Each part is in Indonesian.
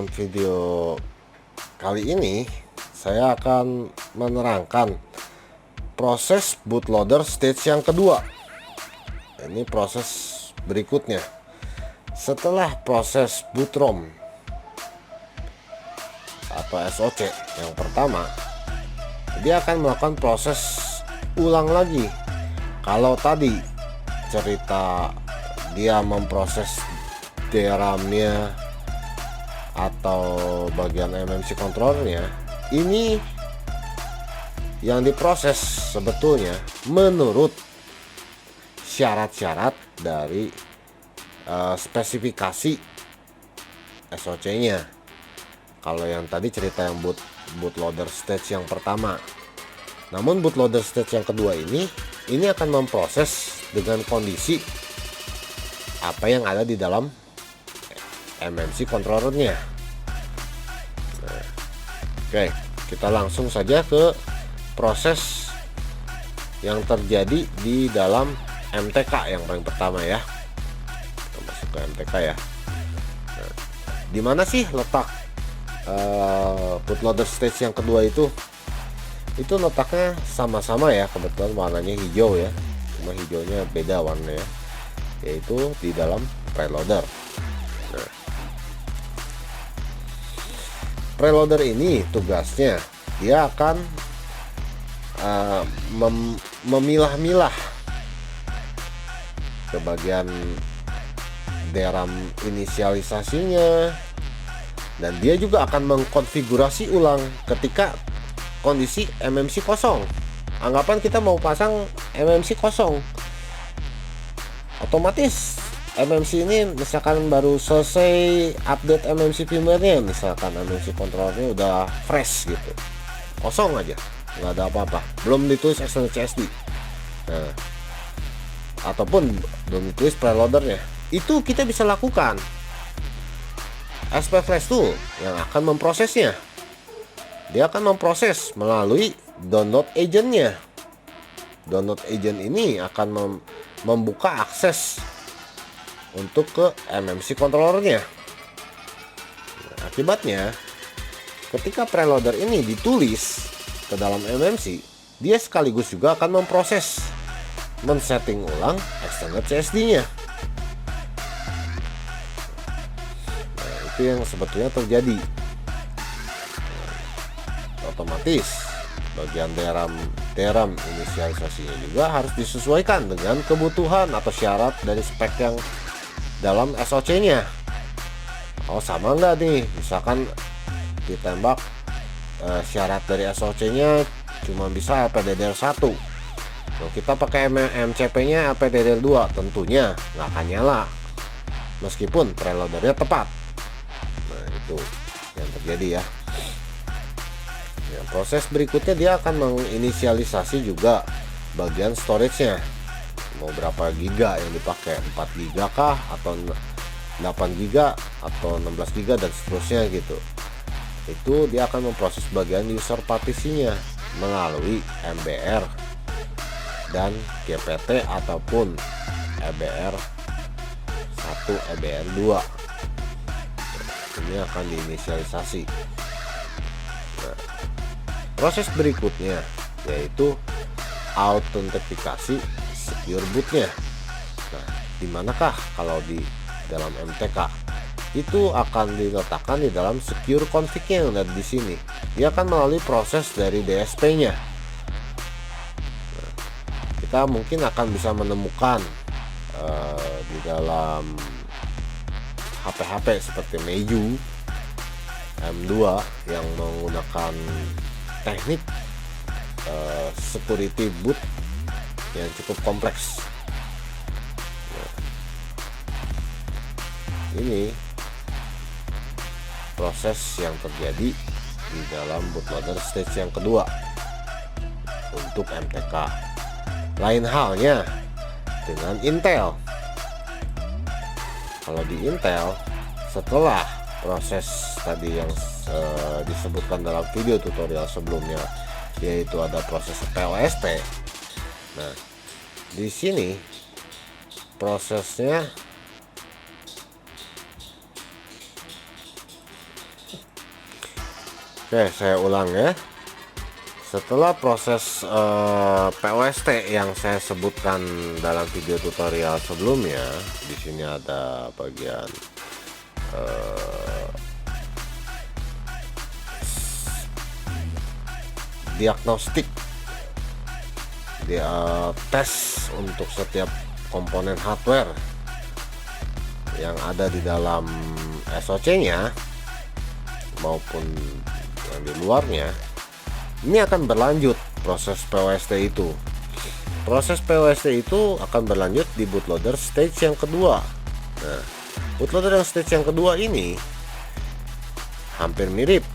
dalam video kali ini saya akan menerangkan proses bootloader stage yang kedua. Ini proses berikutnya. Setelah proses boot ROM atau SOC yang pertama, dia akan melakukan proses ulang lagi. Kalau tadi cerita dia memproses DRAM-nya atau bagian MMC controllernya, ini yang diproses sebetulnya menurut syarat-syarat dari spesifikasi SOC-nya. Kalau yang tadi cerita yang bootloader stage yang pertama, namun bootloader stage yang kedua ini akan memproses dengan kondisi apa yang ada di dalam MMC controllernya. Nah, oke, kita langsung saja ke proses yang terjadi di dalam MTK yang paling pertama ya. Kita masuk ke MTK ya. Nah, di mana sih letak bootloader stage yang kedua itu? Itu letaknya sama-sama ya, kebetulan warnanya hijau ya, cuma hijaunya beda warnanya, yaitu di dalam preloader. Nah, preloader ini tugasnya dia akan memilah-milah ke bagian DRAM inisialisasinya, dan dia juga akan mengkonfigurasi ulang ketika kondisi MMC kosong. Anggapan kita mau pasang MMC kosong, otomatis MMC ini misalkan baru selesai update MMC firmware-nya, misalkan MMC controllernya udah fresh gitu, kosong aja, nggak ada apa-apa, belum ditulis external CSD, nah, ataupun belum ditulis preloadernya, itu kita bisa lakukan SP Flash Tool yang akan memprosesnya. Dia akan memproses melalui download agent-nya. Download agent ini akan membuka akses untuk ke MMC controllernya. Nah, akibatnya ketika preloader ini ditulis ke dalam MMC, dia sekaligus juga akan memproses men-setting ulang extended CSD-nya. Nah, itu yang sebetulnya terjadi. Otomatis bagian DRAM inisialisasinya juga harus disesuaikan dengan kebutuhan atau syarat dari spek yang dalam SOC-nya. Oh, sama nggak nih, misalkan ditembak syarat dari SOC-nya cuma bisa LPDDR1, kalau kita pakai MCP-nya LPDDR2, tentunya nggak akan nyala meskipun preloadernya tepat. Nah, itu yang terjadi ya. Ya, proses berikutnya dia akan menginisialisasi juga bagian storage-nya. Mau berapa giga yang dipakai, 4 giga kah atau 8 giga atau 16 giga dan seterusnya gitu. Itu dia akan memproses bagian user partisinya melalui MBR dan GPT ataupun EBR1, EBR2. Ini akan diinisialisasi. Nah, proses berikutnya yaitu autentifikasi secure bootnya. Nah, dimanakah kalau di dalam MTK itu akan diletakkan di dalam secure config-nya yang ada di sini. Dia akan melalui proses dari DSP-nya. Nah, kita mungkin akan bisa menemukan di dalam HP-HP seperti Meiju M2 yang menggunakan teknik security boot yang cukup kompleks. Nah, ini proses yang terjadi di dalam bootloader stage yang kedua untuk MTK. Lain halnya dengan Intel. Kalau di Intel, setelah proses tadi yang disebutkan dalam video tutorial sebelumnya, yaitu ada proses POSP. Nah, di sini prosesnya Oke, saya ulang ya. Setelah proses POST yang saya sebutkan dalam video tutorial sebelumnya, di sini ada bagian diagnostik, dia tes untuk setiap komponen hardware yang ada di dalam SoC-nya maupun yang di luarnya. Ini akan berlanjut proses POST itu. Proses POST itu akan berlanjut di bootloader stage yang kedua. Nah, bootloader yang stage yang kedua ini hampir mirip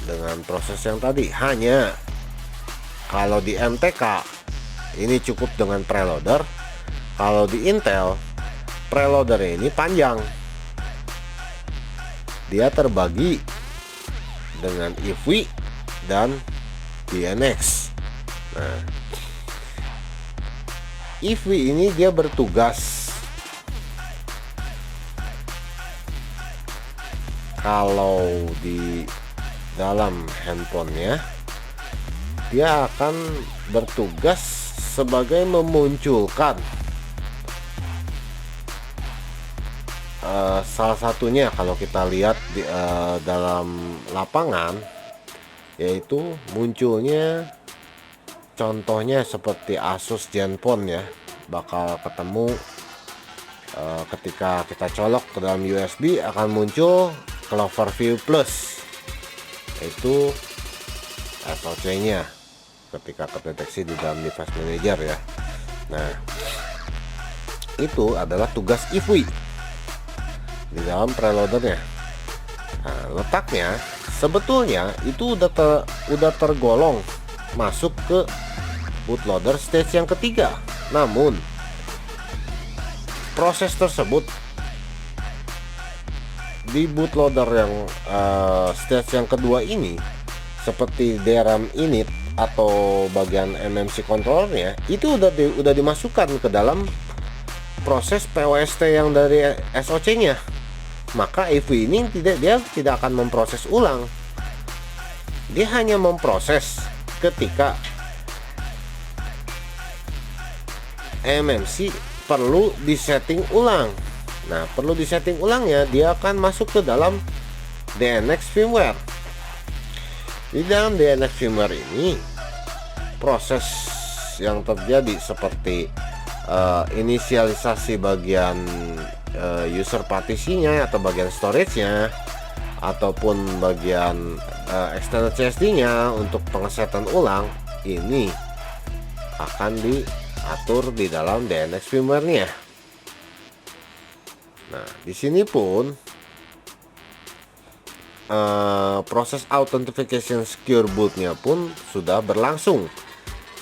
dengan proses yang tadi, hanya kalau di MTK ini cukup dengan preloader, kalau di Intel preloader ini panjang, dia terbagi dengan IFWI dan DNX. Nah, IFWI ini dia bertugas kalau di dalam handphonenya, dia akan bertugas sebagai memunculkan salah satunya kalau kita lihat di dalam lapangan, yaitu munculnya contohnya seperti Asus Zenfone ya, bakal ketemu ketika kita colok ke dalam USB akan muncul Cloverview Plus, itu SoC-nya ketika terdeteksi di dalam device manager ya. Nah, itu adalah tugas IFWI di dalam preloadernya. Nah, letaknya sebetulnya itu udah tergolong masuk ke bootloader stage yang ketiga. Namun proses tersebut di bootloader yang stage yang kedua ini, seperti DRAM init atau bagian MMC controllernya, itu udah dimasukkan ke dalam proses POST yang dari SoC-nya. Maka IFWI ini dia tidak akan memproses ulang. Dia hanya memproses ketika MMC perlu disetting ulang. Nah, perlu disetting ulangnya, dia akan masuk ke dalam DNX firmware. Di dalam DNX firmware ini, proses yang terjadi seperti inisialisasi bagian user partisinya atau bagian storage-nya ataupun bagian external CSD-nya untuk pengesetan ulang, ini akan diatur di dalam DNX firmware-nya. Nah, di sini pun proses authentication secure boot-nya pun sudah berlangsung.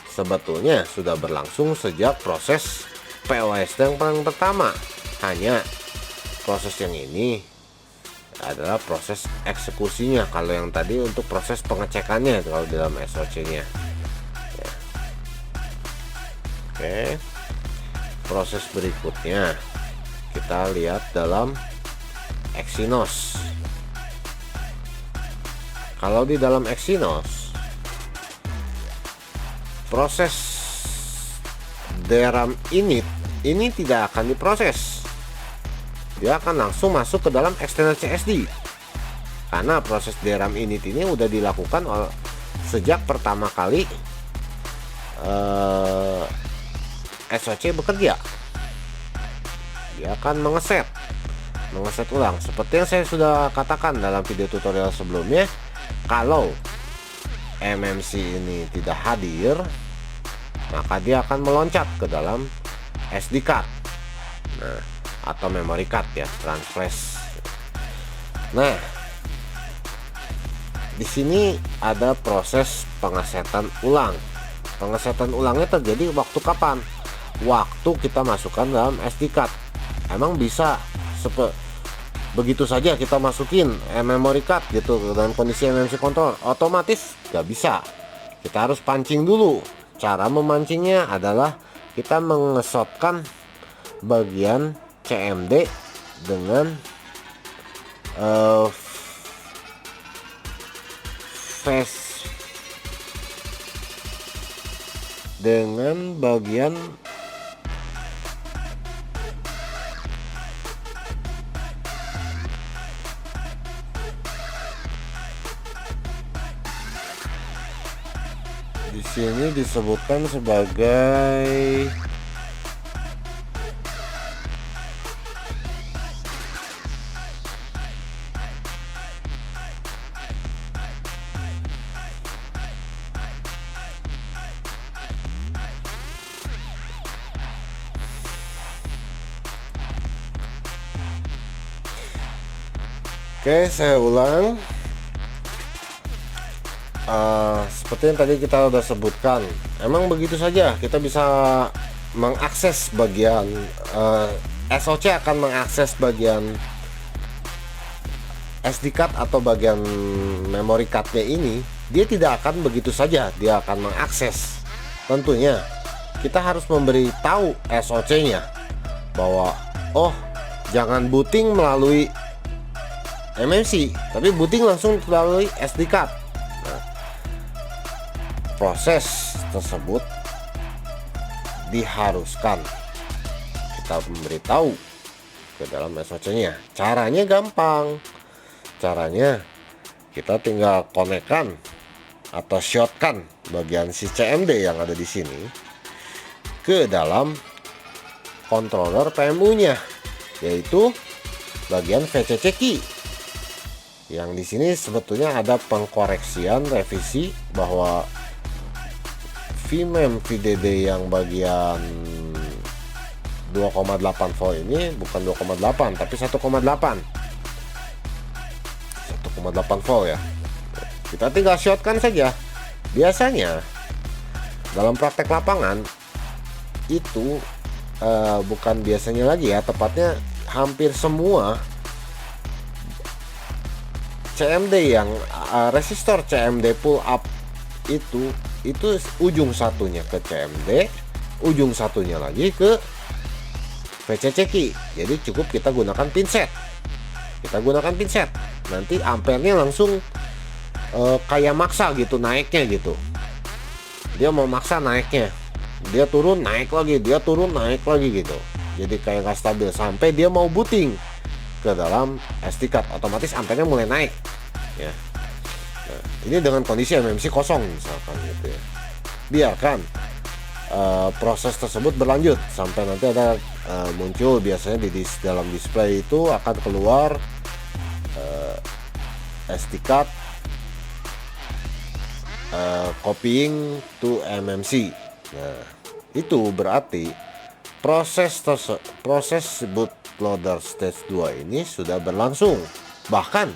Sebetulnya sudah berlangsung sejak proses POST yang paling pertama. Hanya proses yang ini adalah proses eksekusinya. Kalau yang tadi untuk proses pengecekannya kalau dalam SoC-nya. Ya. Oke. Proses berikutnya kita lihat dalam Exynos. Kalau di dalam Exynos, proses DRAM init ini tidak akan diproses. Dia akan langsung masuk ke dalam external CSD. Karena proses DRAM init ini udah dilakukan sejak pertama kali SoC bekerja. Dia akan mengeset ulang seperti yang saya sudah katakan dalam video tutorial sebelumnya. Kalau MMC ini tidak hadir, maka dia akan meloncat ke dalam SD card, nah, atau memory card ya, transflash. Nah, di sini ada proses pengesetan ulang. Pengesetan ulangnya terjadi waktu kapan? Waktu kita masukkan dalam SD card. Emang bisa begitu saja kita masukin memory card gitu dalam kondisi MMC control? Otomatis gak bisa. Kita harus pancing dulu. Cara memancingnya adalah kita mengesotkan bagian CMD dengan face dengan bagian di sini disebutkan sebagai Oke, saya ulang. Seperti yang tadi kita udah sebutkan, emang begitu saja kita bisa mengakses bagian SoC akan mengakses bagian SD card atau bagian memory cardnya ini. Dia tidak akan begitu saja dia akan mengakses. Tentunya kita harus memberitahu SoC-nya bahwa oh, jangan booting melalui MMC, tapi booting langsung melalui SD card. Nah, proses tersebut diharuskan kita memberitahu ke dalam SoC-nya. Caranya gampang. Caranya kita tinggal konekkan atau shortkan bagian si CMD yang ada di sini ke dalam controller PMU-nya, yaitu bagian VCC key. Yang di sini sebetulnya ada pengkoreksian revisi bahwa VMEM VDD yang bagian 2,8 volt ini bukan 2,8 tapi 1,8 volt ya. Kita tinggal shortkan saja. Biasanya dalam praktek lapangan itu bukan biasanya lagi ya, tepatnya hampir semua CMD yang resistor CMD pull up itu ujung satunya ke CMD, ujung satunya lagi ke VCC key. Jadi cukup kita gunakan pinset. Nanti ampernya langsung kayak maksa gitu naiknya gitu. Dia mau maksa naiknya, dia turun naik lagi, dia turun naik lagi gitu. Jadi kayak nggak stabil sampai dia mau booting ke dalam SD card, otomatis ampernya mulai naik ya. Nah, ini dengan kondisi MMC kosong misalkan gitu ya. Biarkan proses tersebut berlanjut sampai nanti ada muncul biasanya di dalam display itu akan keluar SD card copying to MMC. Nah, itu berarti proses bootloader stage 2 ini sudah berlangsung, bahkan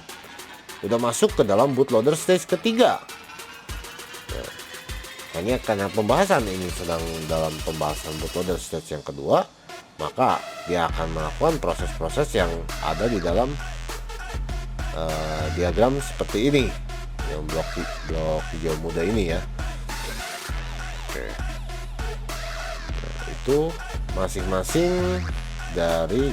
sudah masuk ke dalam bootloader stage ketiga. Nah, hanya karena pembahasan ini sedang dalam pembahasan bootloader stage yang kedua, maka dia akan melakukan proses-proses yang ada di dalam diagram seperti ini, yang blok hijau muda ini ya. Oke. Nah, itu masing-masing dari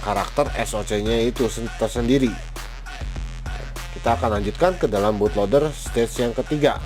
karakter SoC-nya itu tersendiri. Kita akan lanjutkan ke dalam bootloader stage yang ketiga.